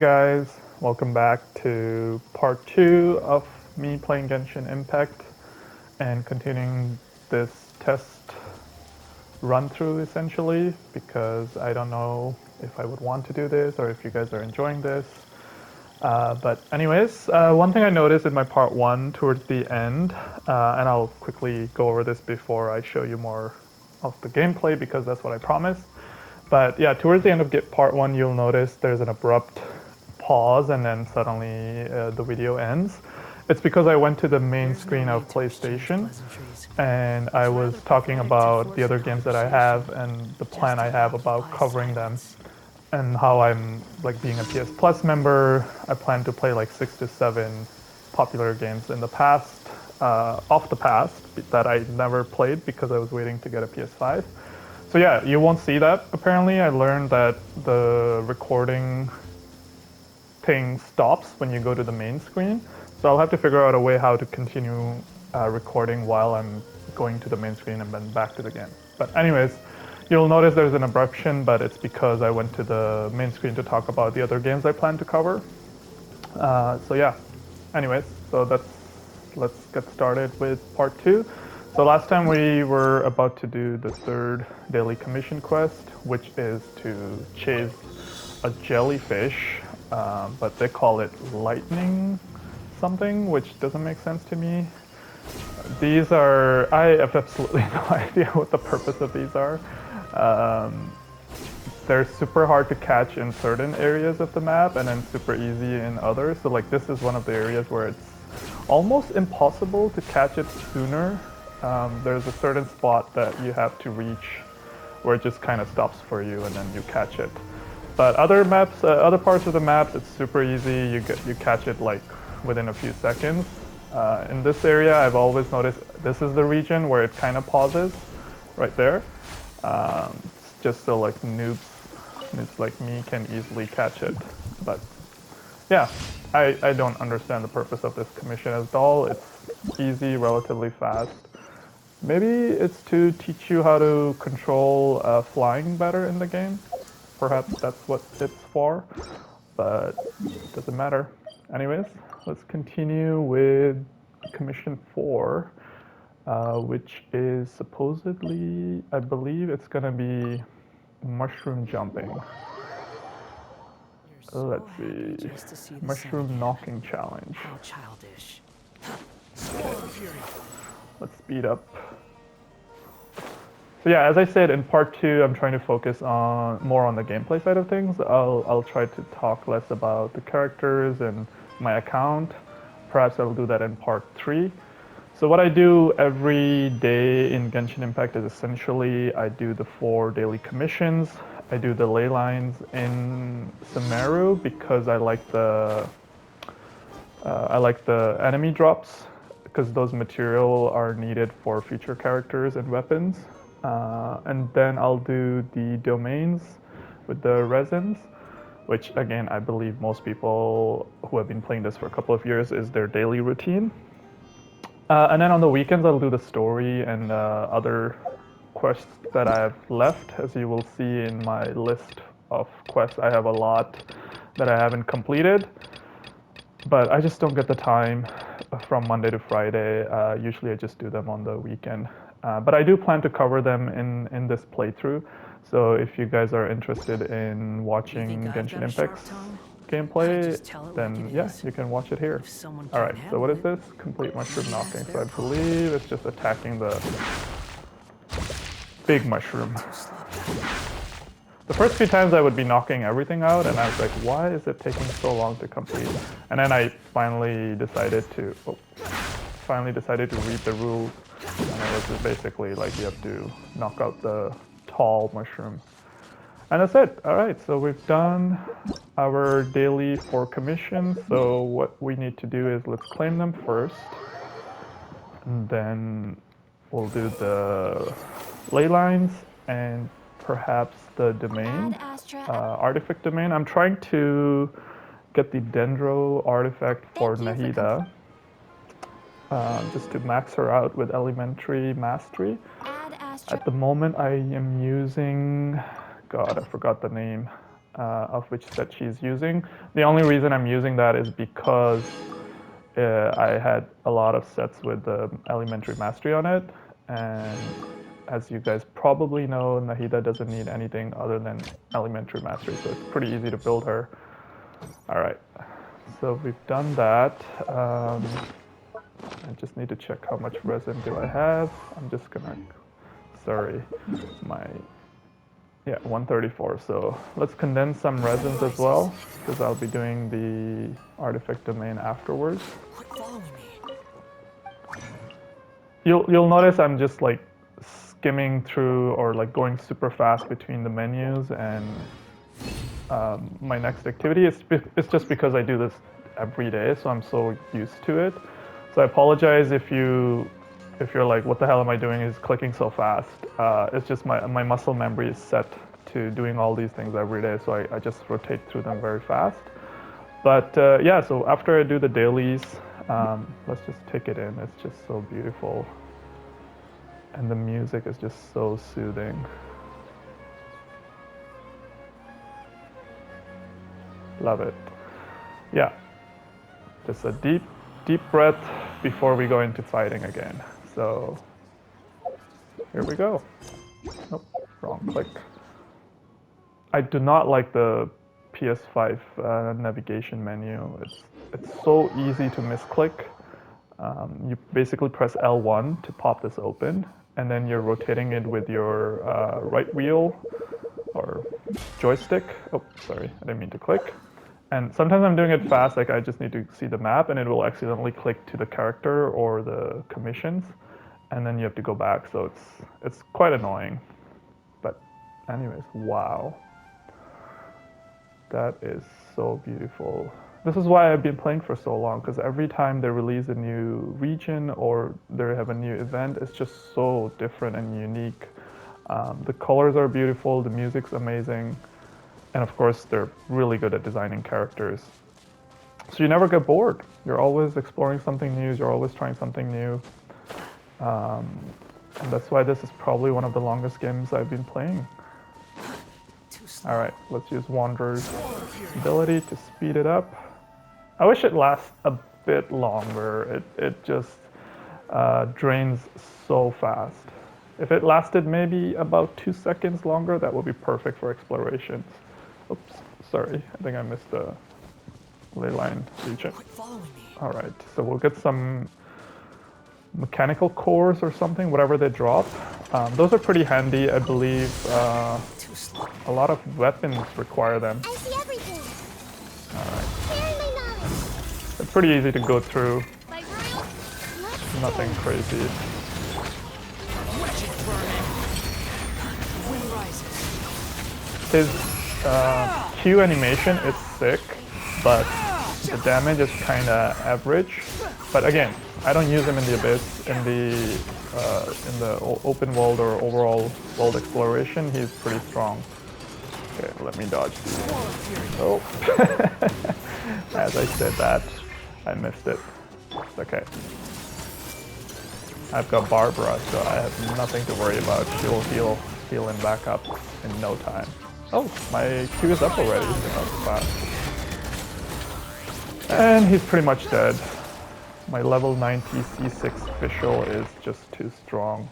Guys, welcome back to part 2 of me playing Genshin Impact and continuing this test run through essentially because I don't know if I would want to do this or if you guys are enjoying this. But anyways, one thing I noticed in my part 1 towards the end, and I'll quickly go over this before I show you more of the gameplay because that's what I promised. But yeah, towards the end of part 1, you'll notice there's an abrupt pause and then suddenly the video ends. It's because I went to the main screen of PlayStation and I was talking about the other games that I have and the plan I have about covering them and how I'm like being a PS Plus member. I plan to play like 6 to 7 popular games in the past, off the past that I never played because I was waiting to get a PS5. So yeah, you won't see that. Apparently, I learned that the recording thing stops when you go to the main screen. So I'll have to figure out a way how to continue recording while I'm going to the main screen and then back to the game. But anyways, you'll notice there's an abruption, but it's because I went to the main screen to talk about the other games I plan to cover. So yeah, anyways, so let's get started with part 2. So last time we were about to do the third daily commission quest, which is to chase a jellyfish, but they call it lightning something, which doesn't make sense to me. I have absolutely no idea what the purpose of these are. They're super hard to catch in certain areas of the map and then super easy in others. So like this is one of the areas where it's almost impossible to catch it sooner. There's a certain spot that you have to reach where it just kind of stops for you and then you catch it. But other maps, other parts of the maps, it's super easy. You catch it like within a few seconds. In this area, I've always noticed this is the region where it kind of pauses, right there. Just so like noobs like me can easily catch it. But yeah, I don't understand the purpose of this commission at all. It's easy, relatively fast. Maybe it's to teach you how to control flying better in the game. Perhaps that's what it's for, but it doesn't matter. Anyways, let's continue with Commission 4, which is supposedly, I believe it's gonna be mushroom jumping. Let's see. Mushroom knocking challenge. How childish. Let's speed up. So yeah, as I said in part 2, I'm trying to focus on more on the gameplay side of things. I'll try to talk less about the characters and my account. Perhaps I'll do that in part 3. So what I do every day in Genshin Impact is essentially I do the 4 daily commissions. I do the ley lines in Sumeru because I like the enemy drops because those material are needed for future characters and weapons. And then I'll do the domains with the resins, which again I believe most people who have been playing this for a couple of years is their daily routine. And then on the weekends I'll do the story and other quests that I have left. As you will see in my list of quests, I have a lot that I haven't completed. But I just don't get the time from Monday to Friday. Usually I just do them on the weekend. But I do plan to cover them in this playthrough. So if you guys are interested in watching Genshin Impact's gameplay, then yeah, you can watch it here. Alright, so what is this? Complete mushroom knocking. So I believe it's just attacking the big mushroom. The first few times I would be knocking everything out and I was like, why is it taking so long to complete? And then I finally decided to read the rules. And it was just basically like you have to knock out the tall mushroom. And that's it. Alright, so we've done our daily 4 commissions. So what we need to do is let's claim them first. And then we'll do the ley lines and perhaps the domain, artifact domain. I'm trying to get the Dendro artifact for Nahida, just to max her out with elementary mastery. At the moment I am using, God, I forgot the name. of which set she's using. The only reason I'm using that is because I had a lot of sets with the Elementary Mastery on it, and as you guys probably know, Nahida doesn't need anything other than Elementary Mastery, so it's pretty easy to build her. All right, so we've done that. I just need to check how much resin do I have. I'm just gonna, sorry, yeah, 134. So let's condense some resins as well, because I'll be doing the artifact domain afterwards. You'll notice I'm just like skimming through or like going super fast between the menus and my next activity. It's just because I do this every day, so I'm so used to it. So I apologize if you're like, what the hell am I doing? Is clicking so fast. It's just my muscle memory is set to doing all these things every day, so I just rotate through them very fast. But yeah, so after I do the dailies, let's just take it in. It's just so beautiful. And the music is just so soothing. Love it. Yeah, just a deep breath before we go into fighting again. So here we go. Nope, wrong click. I do not like the PS5 navigation menu. It's so easy to misclick. You basically press L1 to pop this open, and then you're rotating it with your right wheel or joystick. Oh, sorry, I didn't mean to click. And sometimes I'm doing it fast, like I just need to see the map, and it will accidentally click to the character or the commissions, and then you have to go back. So it's quite annoying. But anyways, wow. That is so beautiful. This is why I've been playing for so long, because every time they release a new region or they have a new event, it's just so different and unique. The colors are beautiful, the music's amazing, and of course they're really good at designing characters. So you never get bored. You're always exploring something new, you're always trying something new. And that's why this is probably one of the longest games I've been playing. All right, let's use Wanderer's ability to speed it up. I wish it lasts a bit longer. It just drains so fast. If it lasted maybe about 2 seconds longer, that would be perfect for explorations. Oops, sorry, I think I missed the ley line region. All right, so we'll get some mechanical cores or something, whatever they drop. Those are pretty handy, I believe. A lot of weapons require them. I see everything. Alright. They're pretty easy to go through. Nothing crazy. His Q animation is sick, but the damage is kinda average. But again, I don't use him in the Abyss. In the open world or overall world exploration, he's pretty strong. Okay, let me dodge these. Oh, as I said that, I missed it. It's okay. I've got Barbara, so I have nothing to worry about. She'll heal him back up in no time. Oh, my Q is up already. That was fast. And he's pretty much dead. My level 90 C6 official is just too strong.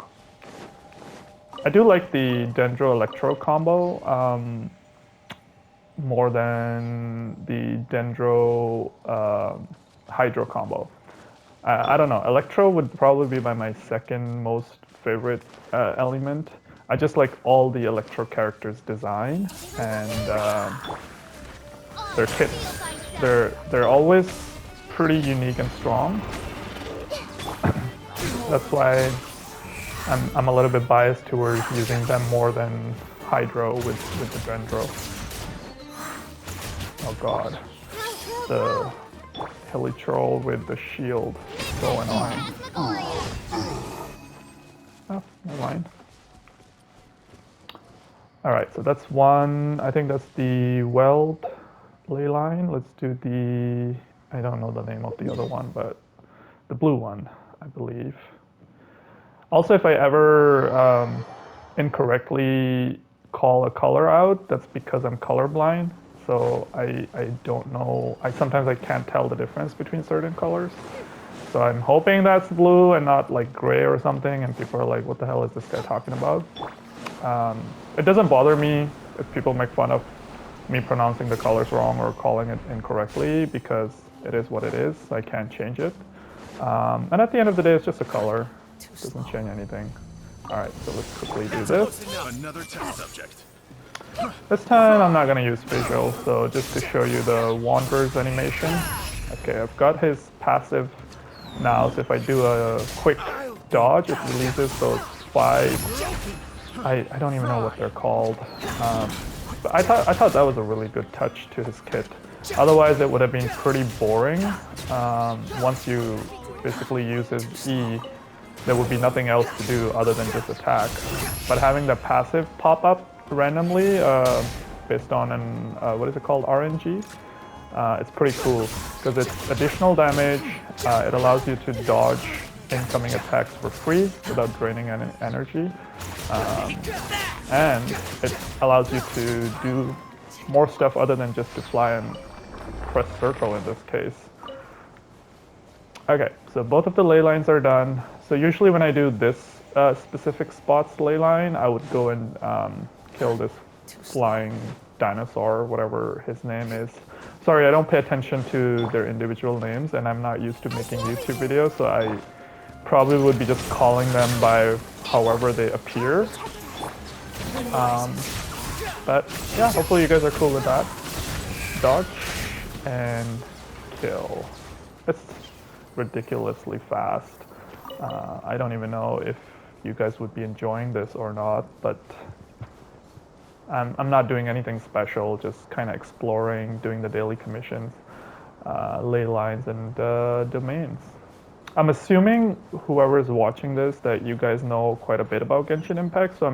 I do like the Dendro Electro combo more than the Dendro Hydro combo. I don't know, Electro would probably be my second most favorite element. I just like all the Electro characters' design, and their kits. They're always pretty unique and strong. That's why I'm a little bit biased towards using them more than Hydro with the Dendro. Oh god. The Helitrol with the shield. So annoying. Oh, never mind. Alright, so that's one. I think that's the Weld ley line. Let's do the... I don't know the name of the other one, but the blue one, I believe. Also, if I ever incorrectly call a color out, that's because I'm colorblind. so I don't know. Sometimes I can't tell the difference between certain colors. So I'm hoping that's blue and not like gray or something, and people are like, what the hell is this guy talking about? It doesn't bother me if people make fun of me pronouncing the colors wrong or calling it incorrectly, because it is what it is. I can't change it. And at the end of the day, it's just a color. It doesn't change anything. All right, so let's quickly do this. Another test subject. This time I'm not going to use visual, so just to show you the Wanderer's animation. Okay, I've got his passive now, so if I do a quick dodge, it releases those 5... I don't even know what they're called. But I thought that was a really good touch to his kit. Otherwise, it would have been pretty boring. Once you basically use his E, there would be nothing else to do other than just attack. But having the passive pop up randomly based on an, what is it called, RNG? It's pretty cool because it's additional damage. It allows you to dodge incoming attacks for free without draining any energy. And it allows you to do more stuff other than just to fly and press circle in this case. Okay, so both of the ley lines are done. So usually when I do this specific spot's ley line, I would go and kill this flying dinosaur, whatever his name is. Sorry, I don't pay attention to their individual names, and I'm not used to making YouTube videos, so I probably would be just calling them by however they appear. But yeah, hopefully you guys are cool with that. Dodge and kill. It's ridiculously fast. I don't even know if you guys would be enjoying this or not, but I'm not doing anything special, just kind of exploring, doing the daily commissions, ley lines, and domains. I'm assuming whoever is watching this that you guys know quite a bit about Genshin Impact, so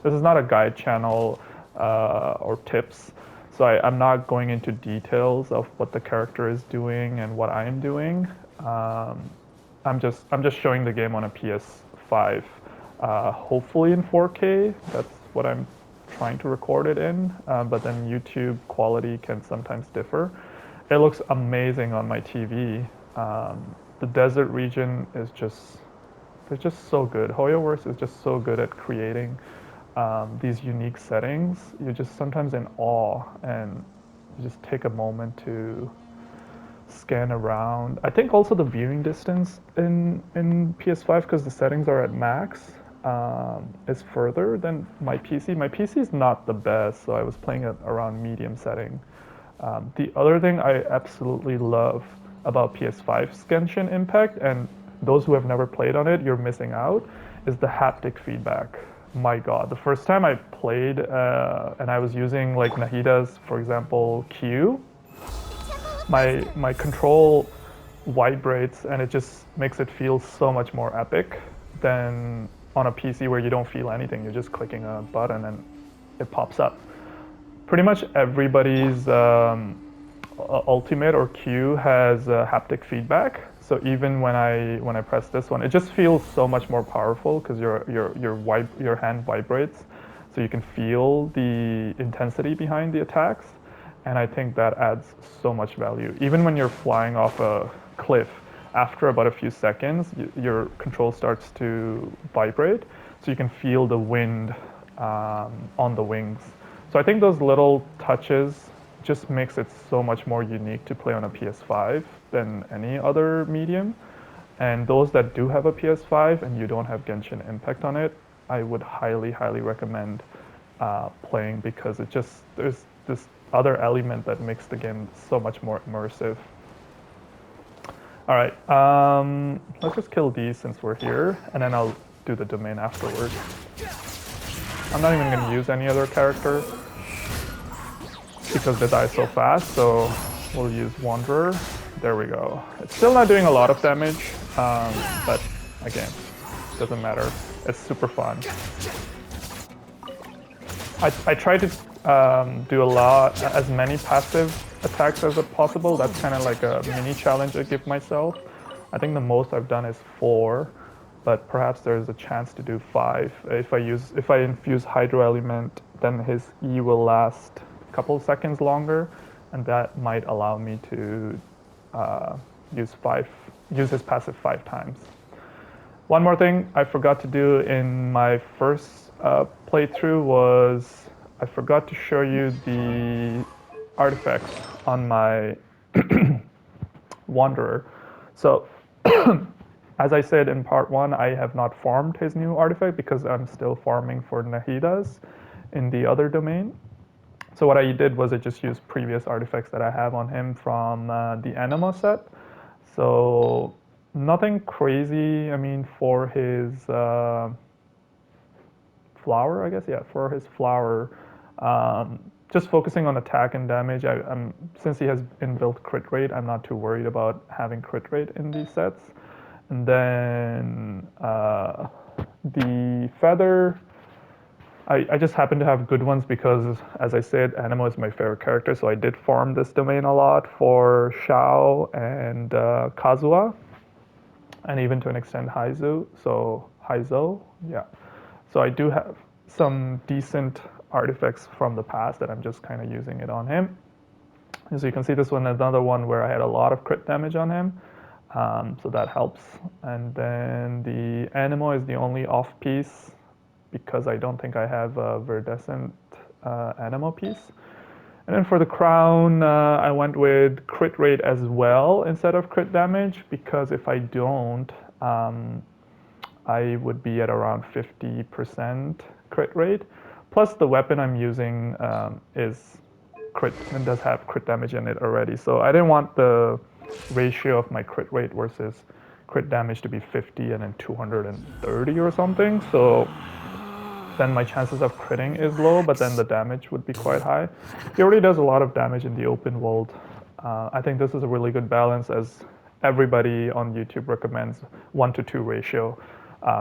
this is not a guide channel or tips, so I'm not going into details of what the character is doing and what I'm doing. I'm just showing the game on a PS5, hopefully in 4K. That's what I'm trying to record it in, but then YouTube quality can sometimes differ. It looks amazing on my TV. The desert region is they're just so good. HoYoverse is just so good at creating these unique settings. You're just sometimes in awe, and you just take a moment to scan around. I think also the viewing distance in PS5, because the settings are at max, is further than my PC. My PC is not the best, so I was playing it around medium setting. The other thing I absolutely love about PS5's Genshin Impact, and those who have never played on it, you're missing out, is the haptic feedback. My God, the first time I played and I was using like Nahida's, for example, Q, my control vibrates and it just makes it feel so much more epic than on a PC where you don't feel anything. You're just clicking a button and it pops up. Pretty much everybody's Ultimate or Q has haptic feedback. So even when I press this one, it just feels so much more powerful because your hand vibrates, so you can feel the intensity behind the attacks. And I think that adds so much value. Even when you're flying off a cliff, after about a few seconds, your control starts to vibrate, so you can feel the wind on the wings. So I think those little touches just makes it so much more unique to play on a PS5 than any other medium. And those that do have a PS5 and you don't have Genshin Impact on it, I would highly, highly recommend playing, because there's this other element that makes the game so much more immersive. All right, let's just kill these since we're here, and then I'll do the domain afterwards. I'm not even going to use any other character because they die so fast, so we'll use Wanderer. There we go. It's still not doing a lot of damage, but again, doesn't matter. It's super fun. I try to do as many passive attacks as possible. That's kind of like a mini challenge I give myself. I think the most I've done is 4, but perhaps there's a chance to do 5. If I infuse Hydro Element, then his E will last couple of seconds longer, and that might allow me to use his passive 5 times. One more thing I forgot to do in my first playthrough was I forgot to show you the artifacts on my Wanderer. So, as I said in part 1, I have not farmed his new artifact because I'm still farming for Nahidas in the other domain. So what I did was I just used previous artifacts that I have on him from the Anima set. So nothing crazy. I mean, for his flower, I guess, yeah, for his flower, just focusing on attack and damage. Since he has inbuilt crit rate, I'm not too worried about having crit rate in these sets. And then the feather, I just happen to have good ones because, as I said, Animo is my favorite character, so I did farm this domain a lot for Shao and Kazuha, and even to an extent Haizo, yeah. So I do have some decent artifacts from the past that I'm just kind of using it on him. As you can see, this one is another one where I had a lot of crit damage on him, so that helps. And then the Animo is the only off piece because I don't think I have a Verdescent Animo piece. And then for the crown, I went with crit rate as well instead of crit damage because if I don't, I would be at around 50% crit rate. Plus the weapon I'm using is crit and does have crit damage in it already. So I didn't want the ratio of my crit rate versus crit damage to be 50 and then 230 or something. So then my chances of critting is low, but then the damage would be quite high. He already does a lot of damage in the open world. I think this is a really good balance as everybody on YouTube recommends 1-to-2 ratio.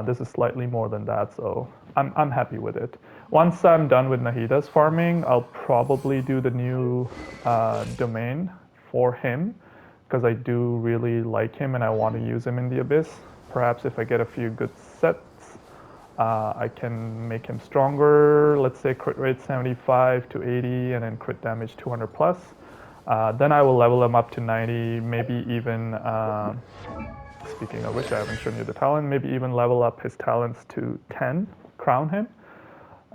This is slightly more than that, so I'm happy with it. Once I'm done with Nahida's farming, I'll probably do the new domain for him because I do really like him and I want to use him in the Abyss. Perhaps if I get a few good sets, I can make him stronger. Let's say crit rate 75 to 80 and then crit damage 200 plus. Then I will level him up to 90, maybe even, speaking of which, I haven't shown you the talent, maybe even level up his talents to 10, crown him.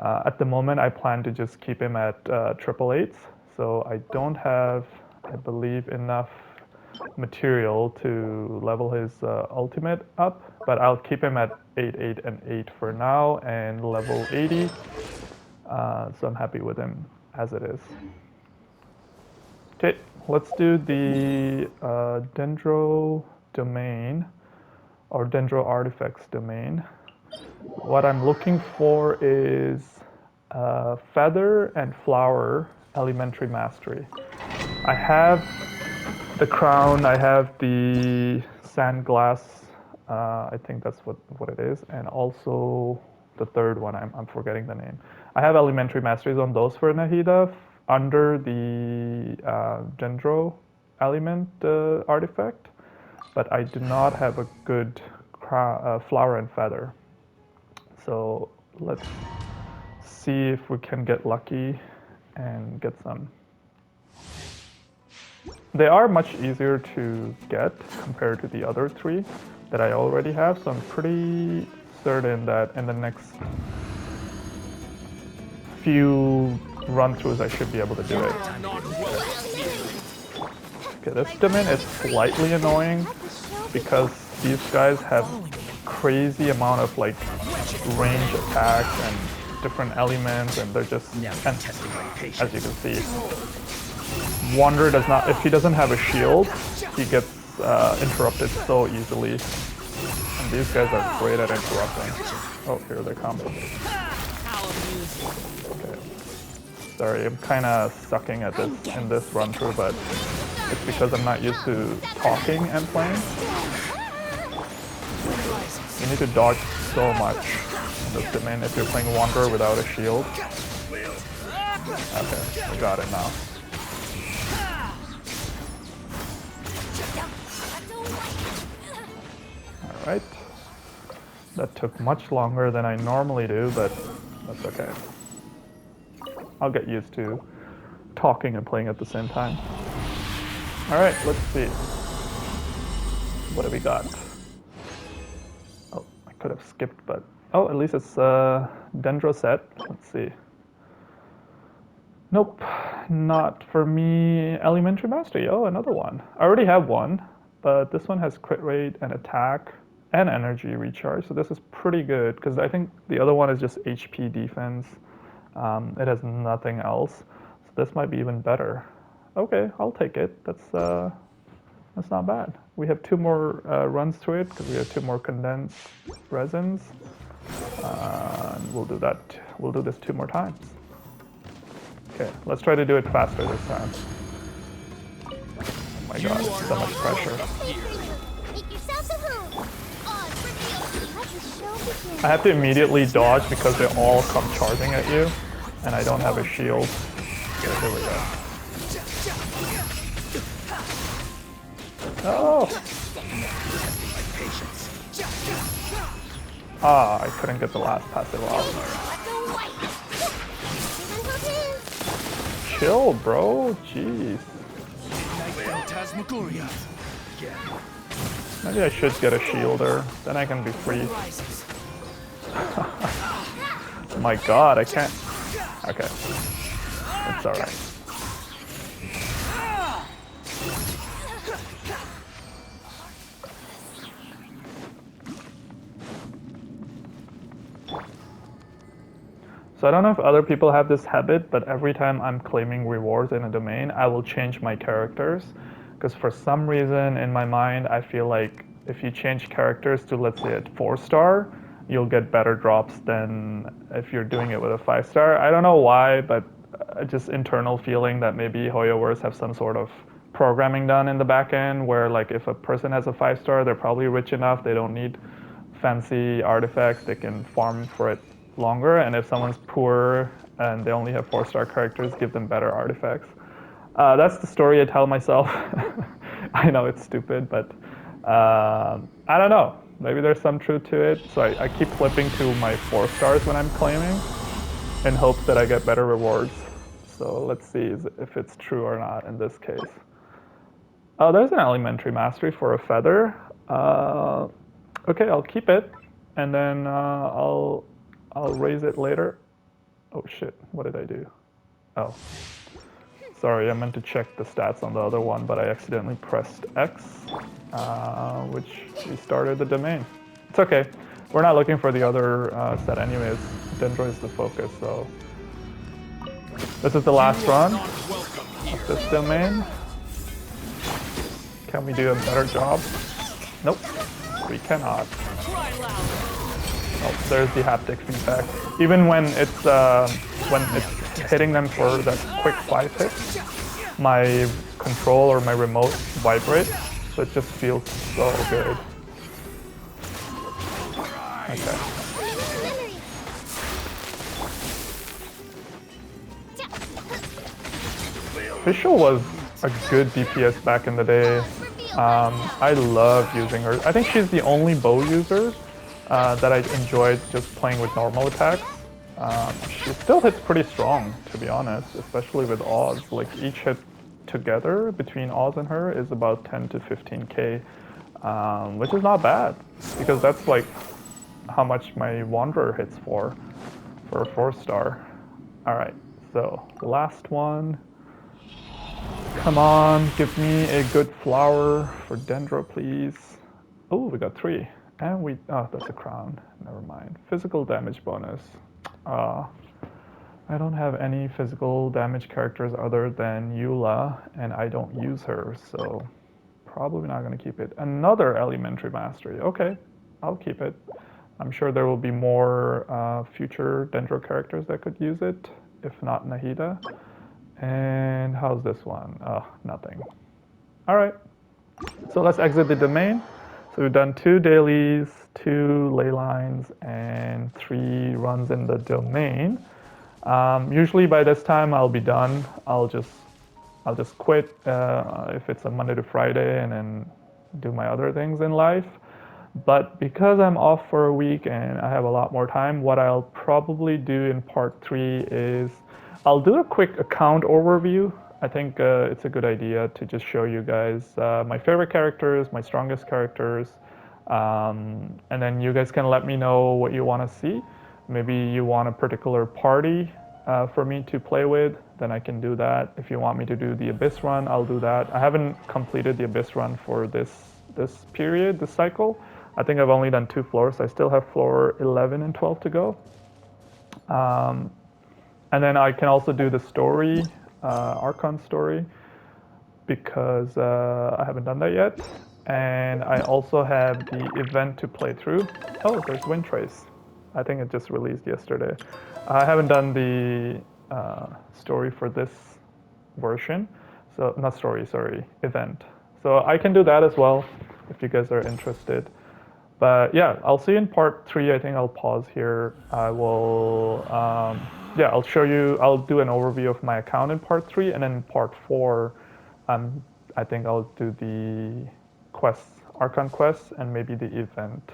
At the moment, I plan to just keep him at triple eights, so I don't have, I believe, enough material to level his ultimate up, but I'll keep him at 8, 8, and 8 for now and level 80, so I'm happy with him as it is. Okay, let's do the Dendro domain or Dendro artifacts domain. What I'm looking for is feather and flower elementary mastery. I have the crown, I have the sand glass, I think that's what it is, and also the third one, I'm forgetting the name. I have elementary masteries on those for Nahida under the Dendro element artifact, but I do not have a good flower and feather. So let's see if we can get lucky and get some. They are much easier to get compared to the other 3 that I already have, so I'm pretty certain that in the next few run-throughs I should be able to do it. Okay, this domain is slightly annoying because these guys have crazy amount of like range attacks and different elements, and they're just, and as you can see, Wanderer does not, if he doesn't have a shield, he gets interrupted so easily. And these guys are great at interrupting. Oh, here they come. Okay. Sorry, I'm kind of sucking at this in this run through, but it's because I'm not used to talking and playing. You need to dodge so much in this domain if you're playing Wanderer without a shield. Okay, I got it now. Alright. That took much longer than I normally do, but that's okay. I'll get used to talking and playing at the same time. All right, let's see. What do we got? Oh, I could have skipped, but oh, at least it's Dendro set. Let's see. Nope, not for me. Elementary Mastery. Oh, another one. I already have one, but this one has crit rate and attack and energy recharge, so this is pretty good because I think the other one is just HP defense. It has nothing else, so this might be even better. Okay, I'll take it. That's not bad. We have 2 more runs to it because we have 2 more condensed resins. And we'll do that. We'll do this 2 more times. Okay, let's try to do it faster this time. Oh my god, so much pressure. I have to immediately dodge because they all come charging at you, and I don't have a shield. Okay, here we go. Oh! Ah, I couldn't get the last passive off. Chill, bro. Jeez. Maybe I should get a shielder. Then I can be free. My god, I can't. Okay. It's alright. So I don't know if other people have this habit, but every time I'm claiming rewards in a domain, I will change my characters. Because for some reason in my mind, I feel like if you change characters to, let's say, a 4-star, you'll get better drops than if you're doing it with a 5-star. I don't know why, but just internal feeling that maybe HoYoverse have some sort of programming done in the back end where like if a person has a 5-star, they're probably rich enough, they don't need fancy artifacts, they can farm for it longer, and if someone's poor and they only have 4-star characters, give them better artifacts. That's the story I tell myself. I know it's stupid, but I don't know. Maybe there's some truth to it. So I keep flipping to my 4-stars when I'm claiming in hopes that I get better rewards. So let's see if it's true or not in this case. Oh, there's an elementary mastery for a feather. Okay, I'll keep it, and then I'll raise it later. Oh shit, what did I do? Oh. Sorry, I meant to check the stats on the other one, but I accidentally pressed X, which restarted the domain. It's okay. We're not looking for the other set anyways. Dendro is the focus, so. This is the last run of this domain. Can we do a better job? Nope, we cannot. Oh, there's the haptic feedback. Even when it's hitting them for that quick 5 hits, my control or my remote vibrates, so it just feels so good. Okay. Fischl was a good DPS back in the day. I love using her. I think she's the only bow user that I enjoyed just playing with normal attacks. She still hits pretty strong, to be honest, especially with Oz. Like each hit together between Oz and her is about 10 to 15k, which is not bad because that's like how much my Wanderer hits for a 4-star. All right, so last one. Come on, give me a good flower for Dendro, please. Oh, we got 3. And oh, that's a crown. Never mind. Physical damage bonus. I don't have any physical damage characters other than Eula, and I don't use her, so probably not going to keep it. Another elementary mastery. Okay, I'll keep it. I'm sure there will be more future Dendro characters that could use it, if not Nahida. And how's this one? Oh, nothing. All right, so let's exit the domain. So we've done 2 dailies, 2 ley lines, and 3 runs in the domain. Usually by this time I'll be done. I'll just quit if it's a Monday to Friday and then do my other things in life. But because I'm off for a week and I have a lot more time, what I'll probably do in part 3 is I'll do a quick account overview. I think it's a good idea to just show you guys my favorite characters, my strongest characters, and then you guys can let me know what you want to see. Maybe you want a particular party for me to play with, then I can do that. If you want me to do the Abyss run, I'll do that. I haven't completed the Abyss run for this period, this cycle. I think I've only done 2 floors. I still have floor 11 and 12 to go. And then I can also do the story, Archon story, because I haven't done that yet. And I also have the event to play through. Oh, there's Wind Trace. I think it just released yesterday. I haven't done the story for this version. So, not story, sorry, event. So I can do that as well if you guys are interested. But yeah, I'll see you in part 3. I think I'll pause here. I will, yeah, I'll show you, I'll do an overview of my account in part 3, and then in part 4, I think I'll do the quests, Archon quests, and maybe the event.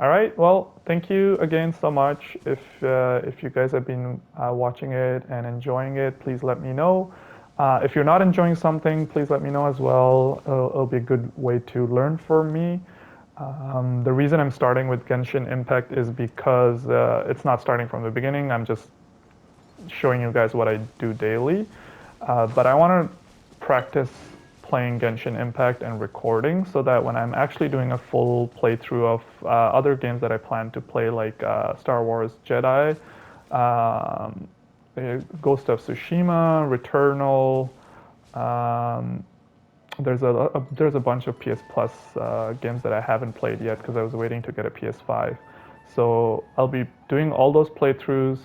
All right, well, thank you again so much. If you guys have been watching it and enjoying it, please let me know. If you're not enjoying something, please let me know as well. It'll be a good way to learn for me. The reason I'm starting with Genshin Impact is because it's not starting from the beginning. I'm just showing you guys what I do daily. But I want to practice playing Genshin Impact and recording so that when I'm actually doing a full playthrough of other games that I plan to play, like Star Wars Jedi, Ghost of Tsushima, Returnal, there's a bunch of PS Plus games that I haven't played yet because I was waiting to get a PS5. So I'll be doing all those playthroughs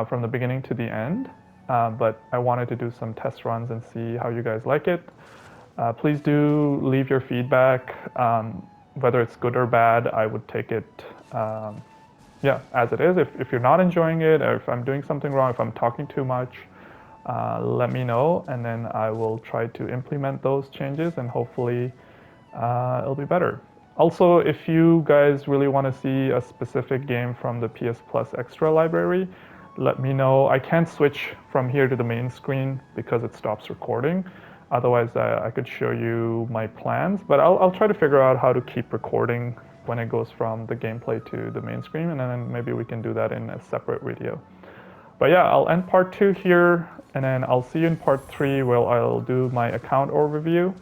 from the beginning to the end. But I wanted to do some test runs and see how you guys like it. Please do leave your feedback, whether it's good or bad. I would take it, yeah, as it is. If you're not enjoying it, or if I'm doing something wrong, if I'm talking too much, let me know, and then I will try to implement those changes, and hopefully it'll be better. Also, if you guys really want to see a specific game from the PS Plus Extra library, let me know. I can't switch from here to the main screen because it stops recording. Otherwise, I could show you my plans, but I'll try to figure out how to keep recording when it goes from the gameplay to the main screen, and then maybe we can do that in a separate video. But yeah, I'll end part 2 here, and then I'll see you in part 3 where I'll do my account overview,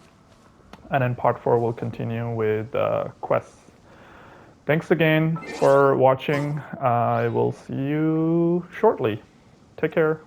and then part 4 will continue with quests. Thanks again for watching. I will see you shortly. Take care.